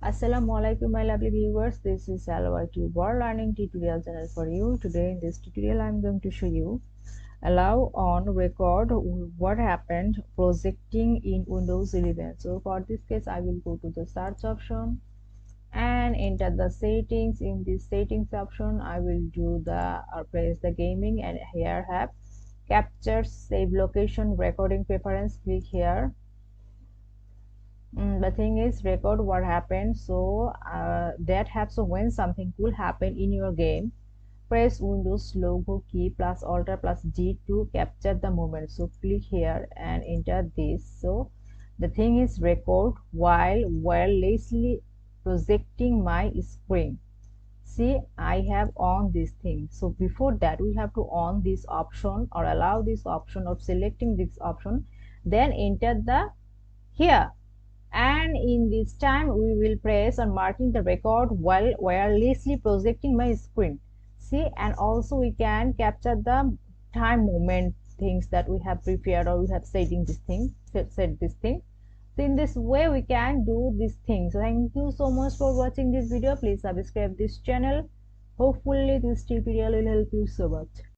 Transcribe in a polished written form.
Assalamualaikum my lovely viewers, this is World Learning Tutorial channel for you. Today in this tutorial I am going to show you allow on record what happened projecting in Windows 11. So for this case I will go to the search option and enter the settings. In this settings option I will do the press the gaming, and here have capture, save location, recording preference. Click here. The thing is record what happened, so that have, so when something cool happen in your game, press Windows logo key plus Alt plus G to capture the moment. So click here and enter this. So the thing is record while wirelessly projecting my screen. See, I have on this thing. So before that we have to on this option or allow this option of selecting this option, then enter the here, and in this time we will press on marking the record while wirelessly projecting my screen. See, and also we can capture the time moment things that we have prepared or we have said in this thing, said this thing. So in this way we can do this thing. So thank you so much for watching this video. Please subscribe this channel. Hopefully this tutorial will help you so much.